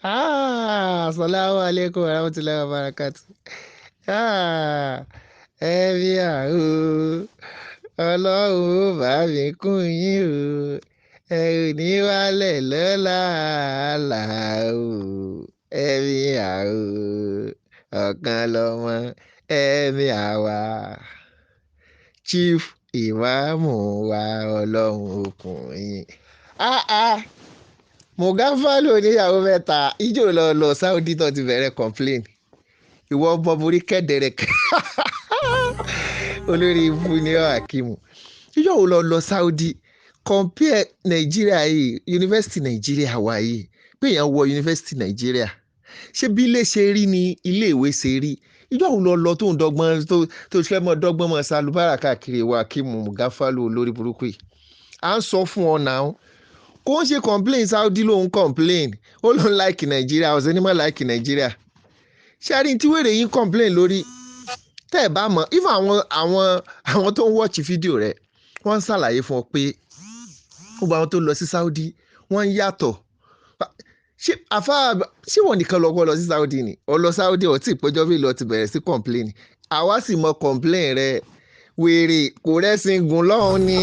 Assalamu alaikum warahmatullahi wabarakatuh. Ẹ̀mí àrò ọlọ́run ó bá mi kún yín o, ẹ ò ní wálẹ̀ lọ́la àlà o. Ẹ̀mí àrò ọ̀kan lọ́mọ ẹ̀mí àwa chief ìmáàmù wa ọlọ́run òkùnrin. Mugafal oníyàwó mẹ́ta ijó lọ Saudi tó ti bẹ̀rẹ̀ complain ìwọ ọmọ borí kẹ́dẹ̀rẹ̀ olórí ibú ní Hakeem ijó lọ Saudi compare Nàìjíríà yìí yunifásitì Nàìjíríà wà yìí pé èèyàn wọ yunifásitì Nàìjíríà ṣé bí ilé ṣe rí ni iléèwé ṣe rí ijó lọ tó ń dọ́gbọ́n tó fẹ́ mọ́ dọ́gbọ́n mọ́ salubára káàkiri wa Hakeem Mugafal olórí burúkú yìí à ń sọ fún ọ náà kò ń ṣe complain Saudi ló ń complain ó ló ń like Nàìjíríà ọ̀sẹ̀ ní mọ̀ like Nàìjíríà ṣé a rí tí wèrè yín complain lórí tẹ́ ẹ̀ bá mọ̀ even àwọn tó ń watch fídíò rẹ̀ wọ́n ń ṣàlàyé fún ọ pé gbogbo àwọn tó lọ sí Saudi wọ́n ń yàtọ̀ ṣé wọ́n nìkan lọ́kọ́ lọ sí Saudi ni ọ lọ Saudi ọ̀ tí ìpẹ́jọ́ bí lọ ti bẹ̀rẹ̀ sí complain àwa sì mọ complain rẹ̀ wèrè kò rẹ́sìn gùn lọ́hùn ni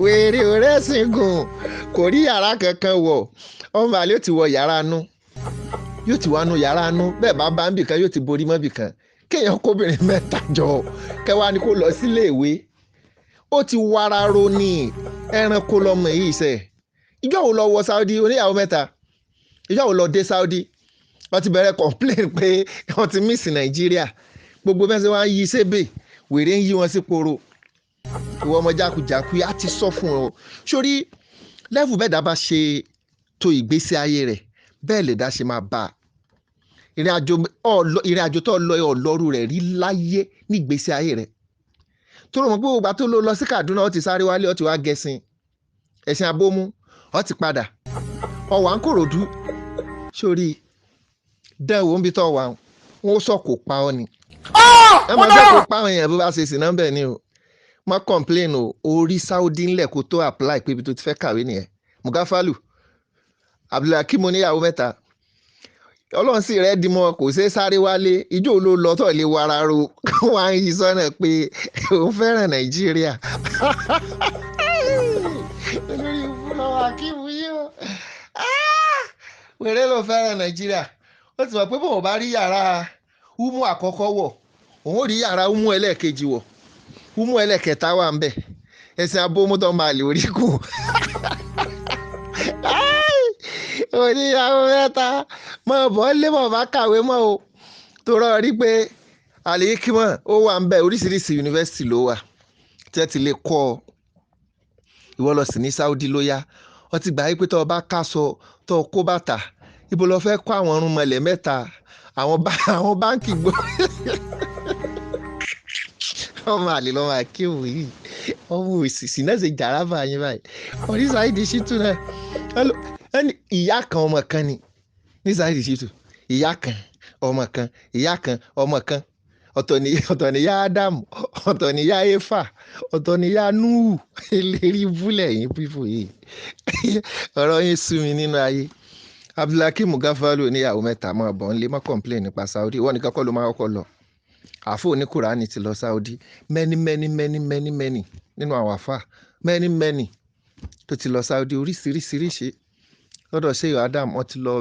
wèrè ò rẹ́sìn gùn kò rí yàrá kankan wọ̀ ọmọ àlè yóò ti wọ yàrá nú yóò ti wá nú yàrá nú bẹ́ẹ̀ bá ń bìkan yóò ti borí mọ́ bìkan kéèyàn kóbìnrin mẹ́ta jọ kẹwàá ni kò lọ sílé ìwé ó ti wara ro ní ẹranko lọmọ yìí ṣe ìjọ wo lọ wọ Saudi oníyàwó mẹ́ta ìjọ wo lọ dé Saudi wọ́n ti bẹ̀rẹ̀ complain pé wọ́n ti miss Nàìjíríà gbogbo mẹ́sẹ̀ wọ́n á yí sébè wèrè ń yí wọn sí poro ìwọ ọmọ jákujàku á ti sọ fún ọ sórí lẹ́fù bẹ́ẹ̀ dá bá ṣe tó ìgbésí ayé rẹ̀ bẹ́ẹ̀ lè dá ṣe máa bá ìrìn àjò tó lọ ọlọ́rù rẹ̀ rí láyé ní ìgbésí ayé rẹ̀ tó rọ̀ mọ́ pé ògbà tó lọ sí Kaduna ó ti sáré wálé ó ti wá gẹ̀sìn ẹ̀sìn abómú ó ti padà ọwà ń Kòròdú sórí dẹ́wò ń bí tó wà wọn ó sọ kò pa ọ ni ẹ máa fẹ́ kó pa àwọn èèyàn bó bá ṣe sì náà bẹ̀ ni o má complain o orí Saudi ńlẹ̀ kó tó apply pé ibi tó ti fẹ́ kàwé nìyẹn Mugafal Hakeem oníyàwó mẹ́ta ọlọ́run sì rẹ́ di mọ́ kò ṣeé sáré wálé ijó ló lọ tọ̀ lé wara ro wọ́n á yí sọ́nà pé òun fẹ́ràn Nàìjíríà olórí ìfúnnáwó Hakeem yìí o wèrè ló fẹ́ràn Nàìjíríà ó ti mọ̀ pé bóun bá rí yàrá umu àkọ́kọ́ wọ̀ òun ò rí yàrá umu ẹlẹ́ẹ̀kejì wọ̀ umu ẹlẹ́ẹ̀kẹta wà ń bẹ̀ ẹ̀sìn abómútọ́ máa lè orí kù oníyàwó mẹ́ta mọ̀ bọ́ lé mọ̀ bá kàwé mọ́ o tó rọ̀ rí pé àlèkímọ̀ ó wà ń bẹ̀ oríṣiríṣi yunifásitì ló wà tí ẹ ti lè kọ́ ọ ìwọ lọ sí ní Saudi ló yá ọ ti gbà yí pé tó o bá kásọ tó o kó bàtà ibo lọ fẹ́ kó àwọn ọrùn mọ̀lẹ́ mẹ́ta àwọn báńkì gbó ọmọ àlè lọ́mọ Hakeem yìí ọmọ òṣìṣì náà ṣe jàrábà yín báyìí ọdí Saidi Shittu náà ìyá kan ọmọ kan ni ní Saidi Shittu ìyá kan ọmọ kan ìyá kan ọmọ kan ọ̀tọ̀ ni ya Ádámù ọ̀tọ̀ ni ya Éfà ọ̀tọ̀ ni ya Núhù eléri búlẹ̀ yín pípò yìí ọ̀rọ̀ yín sú mi nínú ayé Hakeem Mugafal oníyàwó mẹ́ta mọ́ ọ̀bọ̀n ńlẹ́ mọ́ complain nípa Saudi wọ́n nìkan kọ́ ló máa kọ́kọ́ lọ àfọ ní Kùránì ti lọ Saudi many nínú àwọn àfà many tó ti lọ Saudi oríṣiríṣi lọ́dọ̀ ṣéyọ̀ Adam wọ́n ti lọ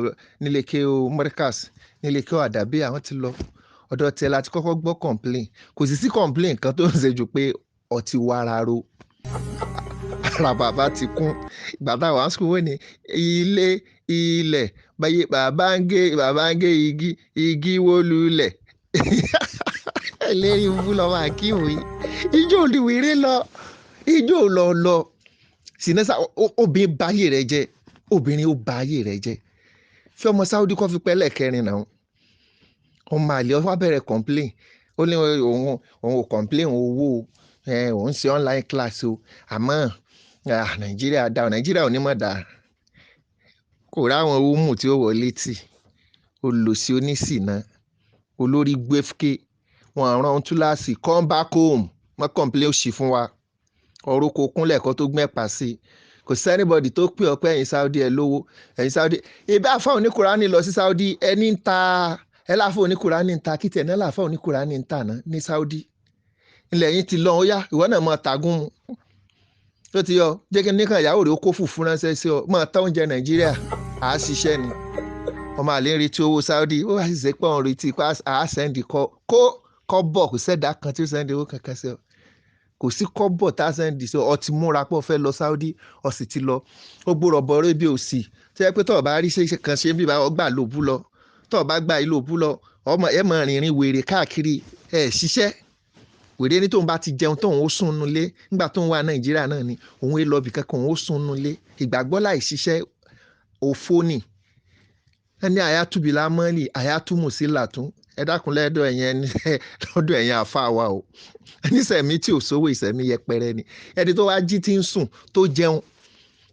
nílé kéo Mọ́ríkàs nílé kéo àdàbí àwọn ti lọ ọ̀dọ̀ tẹ̀ láti kọ́kọ́ gbọ́ complain kò sí complain kan tó ń ṣe jù pé ọtí wàrà ro ara bàbá ti kún ìgbà táwọn á sùn wọ́n ní ilẹ̀ bàbá ń gé igi wó lulẹ̀ ẹlẹ́rìí fún lọ́wọ́ Hakeem yìí ijó olùwéré lọ ijó lọ sinasa obìnrin báyé rẹ jẹ́ obìnrin ó báyé rẹ jẹ́ fi ọmọ Saudi kọ́ fi pẹ́lẹ̀ kẹrin náà ọmọ àlè ọ wá bẹ̀rẹ̀ complain ó ní òun ò complain owó òun ṣe online class o àmọ́ Nàìjíríà ò ní mọ̀ dá kò ráwọn umu tí ó wọlé tì olùsí onísìnà olórí gbẹ́fké wọn rán túláàsì come back home wọ́n complain òṣì fún wa ọ̀rọ̀ kò kúnlẹ̀ kan tó gbẹ́pà sí kò sí anybody tó pè ọ́ pé ẹ̀yin Saudi ẹ lówó ẹ̀yin Saudi ìbí àfa oníkùránì lọ sí Saudi ẹni ń ta ẹ láfa oníkùránì ń ta kìtì ẹ̀ náà láfa oníkùránì ń tà náà ní Saudi ilẹ̀ yín ti lọ ó yá ìwọ náà máa tagún mu tó ti yọ jẹ́ kí nìkan ìyàwó rẹ̀ ó kó fùfú ránṣẹ́ sí ọ máa tọ́ oúnjẹ Nàìjíríà à á ṣiṣẹ́ ni ọmọ àlè ń retí owó Saudi ó wá sì ṣe pé òun retí pé à á sẹ́ndì kọ́ bọ̀ kò sẹ́dá kan tí ó sẹ́ndì owó kankan sí ọ kò sí kọ́bọ̀ tá a sẹ́ndì sí ọ ti múra pọ̀ fẹ́ lọ Saudi ọ sì ti lọ ó gbúrọ̀ bọ̀ ọ̀rọ̀ ibi òsì tó yẹ pé tọ́ọ̀ bá rí ṣe kan ṣe bí ọgbà lòbú lọ tọ́ọ̀ bá gba ìlú òbú lọ ọmọ ẹ mọ̀ rìnrìn wèrè káàkiri ẹ̀ ṣiṣẹ́ wèrè ní tóun bá ti jẹun tóun ó sùn nulẹ̀ nígbà tóun wà Nàìjíríà náà ni òun èlò ọbì kankan òun ó sùn nulẹ̀ ìgbàgbọ́ láì ṣiṣẹ́ òfo ni ẹni àyàtúbìlà mọ́lì àyàtúmùsílàtún ẹ dákun lọ́dọ̀ ẹ̀yin àfa wa o ẹni sẹ̀mí tí ò sówó ìsẹ̀mí yẹpẹrẹ ni ẹni tó wá jí tí ń sùn tó jẹun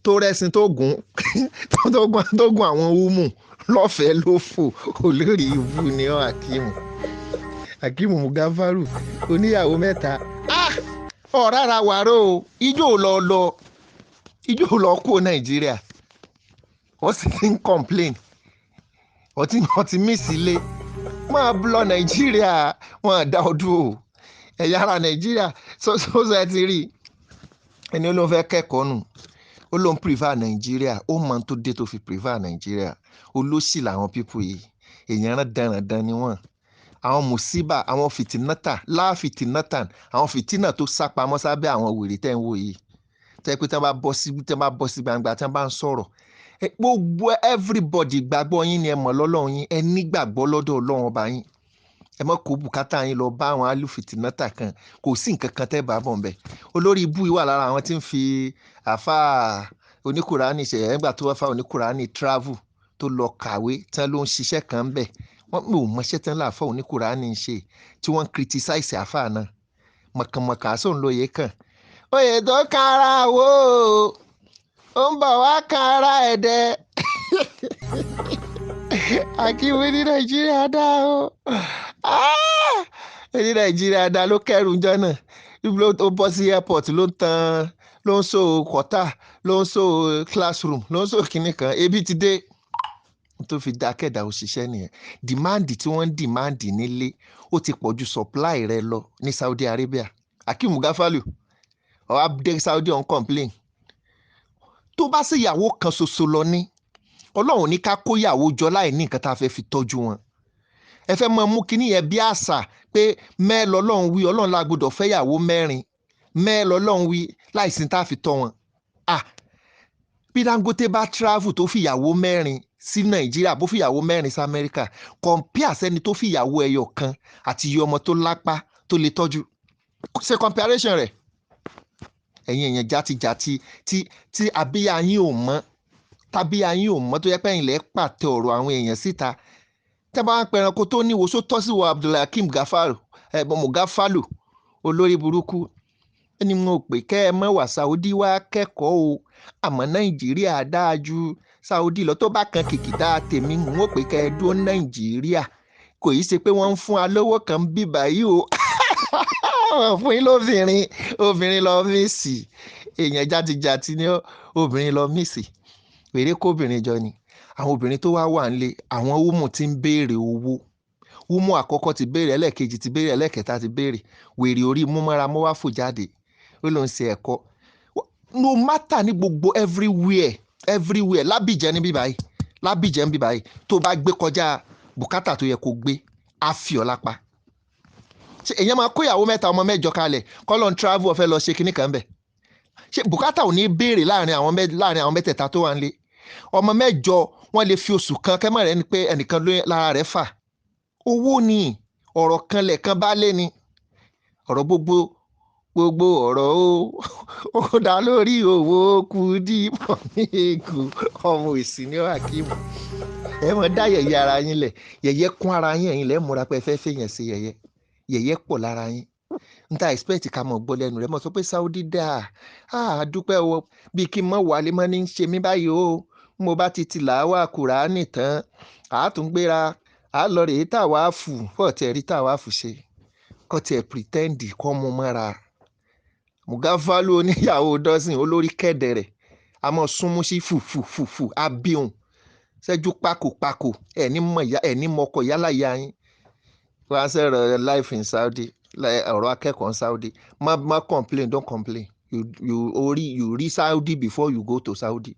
tó rẹ́sìn tó gùn tó gùn àwọn húmù lọ́fẹ̀ẹ́ ló fò olórí ibú ni ọ́ Hakeem Mugafalu oníyàwó mẹ́ta ọ̀rára wàró o ijó lọ kó Nàìjíríà wọ́n sì ń complain wọ́n ti mí sílé máa lọ Nàìjíríà wọn dá ọdún o ẹ̀yà ara Nàìjíríà sọ́sọ́ ẹ ti rí ẹni ó ló fẹ́ kẹ́kọ̀ọ́ nù ó ló ń prefer Nàìjíríà ó mọ tó dé tó fi prefer Nàìjíríà olóṣì làwọn pípù yìí èèyàn rán dandan ni wọ́n àwọn mùsíbà àwọn fìtínátà láàfìtínátà àwọn fìtínà tó sápamọ́ sábẹ́ àwọn wèrè tẹ́ ń wò yìí tẹ́ pé tí wọ́n bá bọ́ sí gbangba tí wọ́n bá ń sọ̀rọ̀ gbogbo everybody gbàgbọ́ yín ni ẹ mọ̀ lọ́lọ́run yín ẹ nígbàgbọ́ lọ́dọ̀ Ọlọ́run ọba yín ẹ mọ̀ kó bùkátà yín lọ bá àwọn alúfìtínátà kan kò sí nǹkan kan tẹ́ bá bọ̀ nbẹ̀ olórí ibú yìí wà lára àwọn tí ń fi àfa oníkùránì ṣe ẹ̀yẹ́gbà tó wá fa oníkùránì travel tó lọ kàwé tán ló ń ṣiṣẹ́ kan bẹ̀ wọ́n mi ò mọṣẹ́ tán láàfọ̀ oníkùránì ń ṣe tí wọ́n criticize àfa náà mọ̀kànmọ̀kà sóun lóye kàn oyè tó kára wò ó ń bọ̀ wá kára ẹ̀dẹ́ Hakeem ní Nàìjíríà dá o ní Nàìjíríà dá ló kẹrù jọ náà ó bọ́ sí airport ló ń so kọ́tà ló ń so classroom ló ń so kinní kan ebi ti dé tó fi dákẹ́dà òṣìṣẹ́ nìyẹn dìmáàndì tí wọ́n ń dìmáàndì nílé ó ti pọ̀ ju supply rẹ lọ ní Saudi Arabia Hakeem Mugafalu ọ̀hún abdé Saudi on complain tó bá sì ìyàwó kan ṣoṣo lọ ní Ọlọ́run ní ká kó ìyàwó jọ láì ní nǹkan tá a fẹ́ fi tọ́jú wọn ẹ fẹ́ mọ mú kinní yẹn bí àṣà pé mẹ́ẹ̀ lọ́lọ́run wí Ọlọ́run la gbọ́dọ̀ fẹ́ ìyàwó mẹ́rin mẹ́ẹ̀ lọ́lọ́run wí láìsí tá a fi tọ́ wọn bí Dangote bá travel tó fi ìyàwó mẹ́rin sí Nàìjíríà bó fi ìyàwó mẹ́rin sí Amẹ́ríkà compare sẹ́ni tó fi ìyàwó ẹyọ kan àti iye ọmọ tó lápá tó lè tọ́jú ṣe comparison rẹ̀ ẹ̀yin èèyàn játijàti tí abíyá yín ò mọ́ tábíyá yín ò mọ́ tó yẹ pé ẹ̀yin lẹ́ pàtẹ ọ̀rọ̀ àwọn èèyàn síta tẹ́ bá ń pẹran kó tó níwò só tọ́ sí wọ Hakeem Mugafalu olórí burúkú ẹni mo pè kẹ́ ẹ mọ́ wà Saudi wá kẹ́kọ̀ọ́ o àmọ́ Nàìjíríà dáa ju Saudi lọ tó bá kan kìkìdá tèmi n ó pè kẹ́ ẹ dúró Nàìjíríà kò yí ṣe pé wọ́n ń fún alówó kan bíbá yìí o fún yín obìnrin lọ mísì èèyàn játijàti ni obìnrin lọ mísì wèrè kó obìnrin jọ ni àwọn obìnrin tó wà nílé àwọn wúmù ti ń béèrè owó wúmù àkọ́kọ́ ti béèrè ẹlẹ́ẹ̀kejì ti béèrè ẹlẹ́ẹ̀kẹta ti béèrè wèrè orí múmọ́ra mọ́ wá fò jáde ó ló ń ṣe ẹ̀kọ́ no matter ní gbogbo everywhere lábìjẹ́ níbí báyìí tó bá gbé kọjá bùkátà tó yẹ kó gbé á fi ọ́ lápá ṣe èèyàn máa kó ìyàwó mẹ́ta ọmọ mẹ́jọ kalẹ̀ kọ́lọ́n travel ọ̀fẹ́ lọ ṣe kinní kan bẹ̀ ṣe bùkátà ò ní béèrè láàrin àwọn mẹ́tẹ̀ẹ̀ta tó wà ń lé ọmọ mẹ́jọ wọ́n lè fi oṣù kan kẹ́mọ̀ rẹ̀ ni pé ẹnìkan lára rẹ̀ fà owó ni ọ̀rọ̀ kan lẹ̀kan bá lé ni ọ̀rọ̀ gbogbo ọ̀rọ̀ ó dá lórí owó kù dìbò ní egbò ọmọ ìsìn ní Hakeem ẹ mọ̀ dá yẹ̀yẹ́ ara yín lẹ̀ yẹ̀yẹ́ kún ara yín ẹ̀yin lẹ́ múra pé ẹ fẹ́ fèèyàn sí yẹ̀yẹ́ pọ̀ lára yín n ta expect ká mọ̀ gbọ́ lẹ́nu rẹ̀ mọ̀ sọ pé Saudi dáa dúpẹ́ o bí kí n mọ̀ wálé mọ́ ní ṣe mí báyìí o mo bá ti tìlàwà Kùránì tán àtúngbéra lọ rèé tàwáàfù fọ́ọ̀tẹ̀ rí tàwáàfù ṣe kọ́tẹ̀ pretend kọ́ mu mọ́ra Mugafalu oníyàwó dọ́sìn olórí kẹ́dẹ̀rẹ̀ a mọ̀ súnmú sí fùfùfùfù abíhùn ṣẹ́jú pákòpákò ẹni mọ̀kọ̀ yálà ìyá yín wọ́n á sọ̀rọ̀ life in Saudi ọ̀rọ̀ akẹ́kọ̀ọ́ Saudi má complain, don't complain. You read Saudi before you go to Saudi.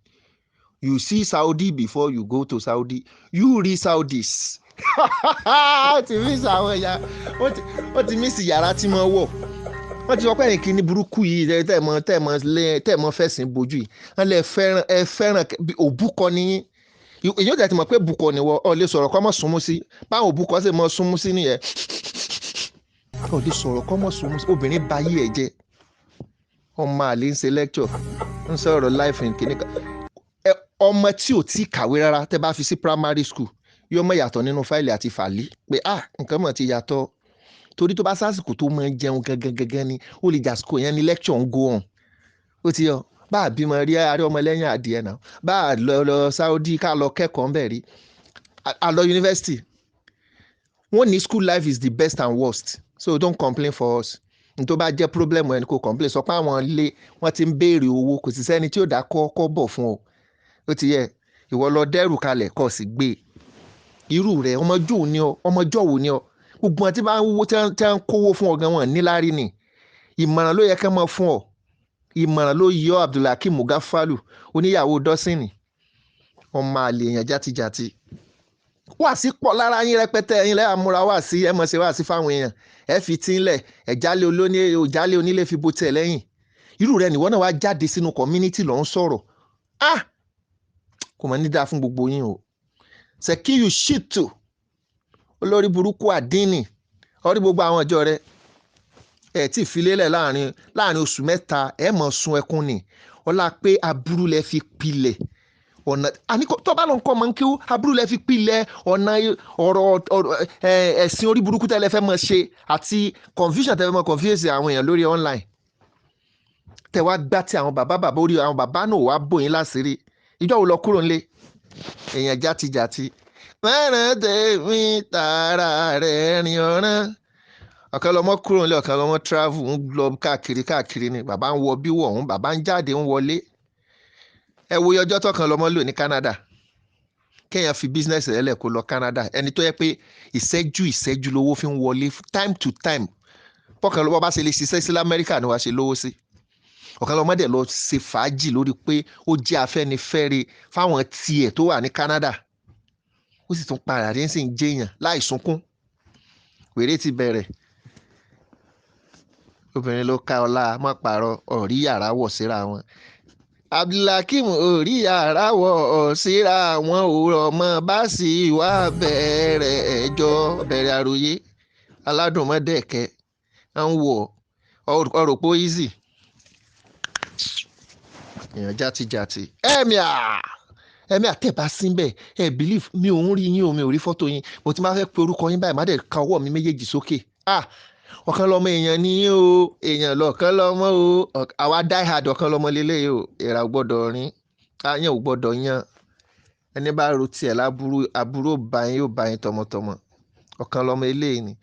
You see Saudi before you go to Saudi. You read Saudis. Ó ti miss àwọn ẹ̀yà ó ti miss yàrá tí mo wọ̀. Wọ́n ti sọ pé ẹ̀yìn kìíní burúkú yìí tẹ́ mọ fẹ̀sìn bojú yìí. Wọ́n lè fẹ́ràn òbúkọ nìyí. Èyí ó tẹ̀ mọ̀ pé bùkọ ni wọ́n ọ̀ lè sọ̀rọ̀ kọ́ mọ̀ súnmú sí. Báwọn òbúkọ sì mọ̀ súnmú sí nìyẹn. Ọ̀ lè sọ̀rọ̀ kọ́ mọ̀ súnmú sí. Obìnrin ba yí ẹ̀ jẹ́. Ọmọ àlè ń ṣe lecture ń sọ̀rọ̀ life in kìíní kan. Ọmọ tí ò tí kàwé rárá tẹ́ bá fi sí primary school yóò mọ̀ yàtọ̀ nínú fáìlì àti fàlí pé nǹkan mọ̀ ti yàtọ̀ torí tó bá sásìkò tó mọ̀ jẹun gangan ni ó lè jàsìkò yẹn ni lecture ń go on. Ó ti yọ bá a bímọ rí àárẹ̀ ọmọ lẹ́yìn adìẹ náà bá a lọ Saudi ká lọ kẹ́kọ̀ọ́ ńbẹ̀ rí a lọ university wọ́n ní school life is the best and worst so don't complain for us. N tó bá jẹ́ problem ẹni kò complain sọ pé àwọn ilé wọ́n ti ń béèrè owó kò sì sẹ́ni tí ò dá kọ́ bọ̀ fún ọ. Ó ti yẹ ìwọ lọ dẹ́rù kalẹ̀ kó sì gbé irú rẹ̀ ọmọjọ́ wo ni ọ gbogbo àti bá ń wó tí wọ́n ń kówó fún ọ gan wọn níláárí ni ìmọ̀ràn ló yẹ kẹ́ mọ́ fún ọ ìmọ̀ràn ló yọ Hakeem Mugafalu oníyàwó dọ́sìnì ọmọ àlè èèyàn játijàti wà sí pọ̀ lára yín rẹpẹtẹ ẹ̀yin lẹ́yà múra wà sí ẹ mọ̀ sí wà sí fáwọn èèyàn ẹ fi tí ń lẹ̀ òjálẹ̀ onílé fi bo tẹ̀ lẹ́yìn irú rẹ̀ nìwọ náà wá jáde sínú community ló ń sọ̀rọ̀ kò mọ̀ ní dáa fún gbogbo yín o Sekiyu Titu olórí burúkú àdínì orí gbogbo àwọn ọjọ́ rẹ̀ ẹ̀ tí ìfilélẹ̀ láàrin oṣù mẹ́ta ẹ̀ mọ̀ sun ẹkún ni ọlá pé aburú lẹ fi pilẹ̀ ọ̀nà àníkó tó bá lọ nǹkan mọ̀ kí aburú lẹ fi pilẹ̀ ọ̀nà ọ̀rọ̀ ẹ̀sìn orí burúkú tẹ́lẹ̀ fẹ́ mọ̀ ṣe àti confusion tẹ́lẹ̀ mọ̀ confuse àwọn èèyàn lórí online tẹ́ wá gbá tí àwọn bàbá orí àwọn bàbá náà wá bòyìn láṣìírí ìjọ wo lọ kúrò nílé èèyàn játijàti mẹ́rin tèmi tààrà rẹ̀ rìn ọ̀ràn ọ̀kan lọ́mọ kúrò nílé ọ̀kan lọ́mọ travel ń lọ káàkiri ni bàbá ń wọ bí wọ̀ ọ̀hún bàbá ń jáde ń wọlé ẹ wo ọjọ́ tọ̀kan lọ́mọ lò ní Canada kéèyàn fi business rẹ̀ lẹ̀ kó lọ Canada ẹni tó yẹ pé ìṣẹ́jú lówó fi ń wọlé time to time pọ̀kan lọ́mọ bá ṣe lè ṣiṣẹ́ sí lamẹ́ríkà ni wàá ṣe lówó sí ọ̀kan lọ́mọ dẹ̀ lọ ṣe fàájì lórí pé ó jẹ́ afẹ́nifẹ́re fáwọn tiẹ̀ tó wà ní Canada ó sì tún padà rí sí ń jẹ́yàn láì sunkún wèrè ti bẹ̀rẹ̀ obìnrin ló ká ọlá má pààrọ̀ ọ̀rí yàrá wọ̀ síra wọn Hakeem orí yàrá wọ̀ síra wọn òwúrọ̀ ọmọ bá sì wá bẹ̀rẹ̀ àròyé aládùnmọ́dẹ̀kẹ́ à ń wọ̀ ọ̀rọ̀ pé easy èèyàn játijàti ẹ̀mí àtẹ̀bá síbẹ̀ ẹ̀ believe mi ò ń rí yín o mi ò rí fọ́tò yín mo ti máa fẹ́ pe orúkọ yín báyìí má dẹ̀ ka ọwọ́ mi méjèèjì sókè ọ̀kan lọ́mọ èèyàn ni yín o èèyàn lọ́kan lọ́mọ o àwa die hard ọ̀kan lọ́mọ lélẹ́yìí o èèrà ò gbọ́dọ̀ rin àyàn ò gbọ́dọ̀ yan ẹni bá ro tiẹ̀ láburú yóò bá yín tọmọtọmọ ọ̀kan lọ́mọ eléyìí ni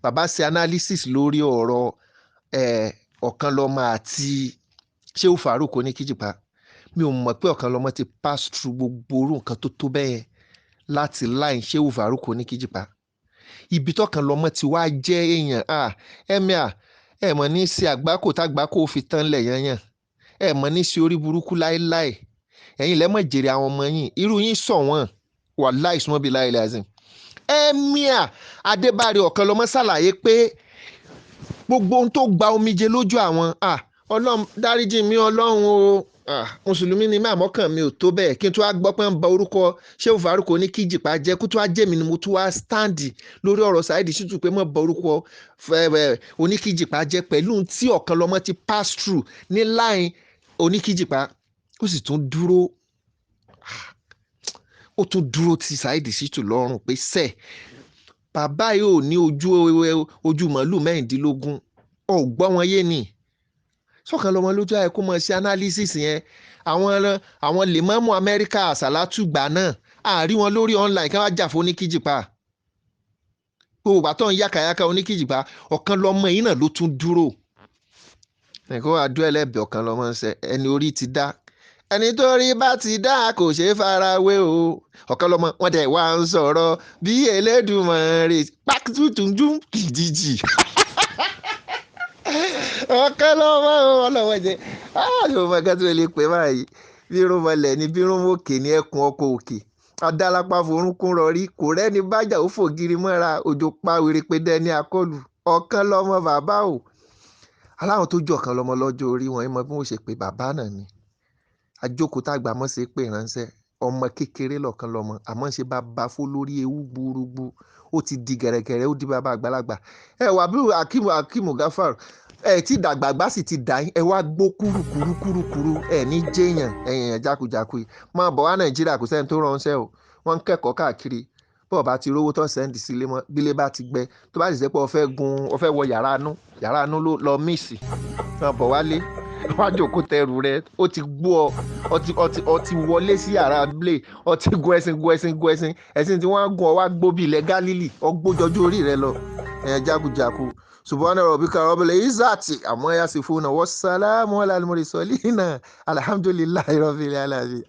bàbá ṣe analysis lórí ọ̀rọ̀ ọ̀kan lọ́mọ àti Shehu Farouk Oníkíjìpá mi ò mọ̀ pé ọ̀kan lọ́mọ ti pass through gbogbo orú nǹkan tó bẹ́ẹ̀ láti line Shehu Farouk Oníkíjìpá ibi tọ́kan lọ́mọ ti wá jẹ́ èèyàn ẹ̀ mọ̀ ní ṣe àgbákò tágbákò fi tán lẹ̀ yányàn ẹ̀ mọ̀ ní ṣe orí burúkú láéláé ẹ̀yin lẹ́mọ̀ jèrè àwọn ọmọ yín irú yín sọ wọ́n wàláhì súnmọ́ bíi láìlẹ̀ azim Emir Adébárí ọ̀kan lọ́mọ ṣàlàyé pé gbogbo ohun tó gba omijé lójú àwọn ọlọ́run dáríjì mi ọlọ́run o mùsùlùmí ni máa mọ́kàn mi ò tó bẹ́ẹ̀ kí n tó wá gbọ́ pé ń ba orúkọ Shehu Farouk Oníkíjìpá jẹ́ kó tó wá jẹ́ mi ni mo tó wá stáǹdì lórí ọ̀rọ̀ Saheed Shittu pé mọ̀ ba orúkọ Oníkíjìpá jẹ́ pẹ̀lú tí ọ̀kan lọ́mọ ti pass through ní line Oníkíjìpá ó sì tún dúró ti Saheed Shittu lọ́rùn pé bàbá yìí ò ní ojú màálù mẹ́rìndínlógún gbọ́ wọn yé ni sọ́kan lọ́mọ lójú ayé kó mọ̀ sí analysis yẹn àwọn lèmọ́mù Amẹ́ríkà àsàlátùgbà náà àárí wọn lórí online kí wọ́n jà fún Oníkíjìpá gbogbo àtọ̀ ń yàkàyàkà Oníkíjìpá ọ̀kan lọ́mọ yìí náà ló tún dúró ẹ̀kọ́ àdúrà ẹlẹ́bẹ̀ ọ̀kan lọ́mọ ń sẹ ẹni orí ti dá ẹni tó rí bá ti dá kò ṣe é farawé o ọ̀kan lọ́mọ wọn tẹ̀ wá ń sọ̀rọ̀ bí Elédùmarè pákítùtùjú kìjìjì ọ̀kan lọ́mọ ọlọ́wọ́ jẹ yóò mọ kẹ́tù lè pè báyìí bírún mọlẹ̀ ní bírún òkè ní ẹkùn ọkọ̀ òkè adálápá forúnkún rọrí kò rẹ́ni bájà ó fògiri mọ́ra òjò pa wèrè pé dẹ́ni akọlù ọ̀kan lọ́mọ bàbá o aláwọn tó jọ ọ̀kan lọ́mọ lọ́jọ́ orí wọn mọ bí wọ́n ṣe pé bàbá náà ni àjókòó tàgbà mọ́ ṣe pé ránṣẹ́ ọmọ kékeré lọ́kan lọ́mọ àmọ́ ṣe bá bá fó lórí ewu gbúrúgbú ó ti di gẹ̀rẹ́gẹ̀rẹ́ ó di bàbá àgbàlagbà ẹ wà bí Hakeem Mugafal ẹ tí dàgbàgbà sì ti dà yín ẹ wá gbó kúrúkúrú ẹ ní jẹyàn ẹyàn jákujàku yìí máa bọ̀ wá Nàìjíríà kò sẹ́ni tó ránṣẹ́ o wọ́n ń kẹ́kọ̀ọ́ káàkiri bọ́ọ̀ bá ti rówó tó sẹ́ndì sílé mọ́ bílé bá ti gbẹ tó bá sì ṣe pé ọ fẹ́ wọ yàrá inú lọ míìsì máa bọ̀ wálé wá jòkó tẹrù rẹ ó ti gbó ọ ti wọlé sí yàrá blé ọ ti gun ẹṣin tí wọ́n á gun ọ wá gbó bí ilẹ̀ Gálílì ọ gbójọjú orí rẹ lọ ẹ̀yàn jákujàku subhana rabbika rabbil izzati amma yasifuna wassalamu ala al-mursalin alhamdulillahi rabbil alamin.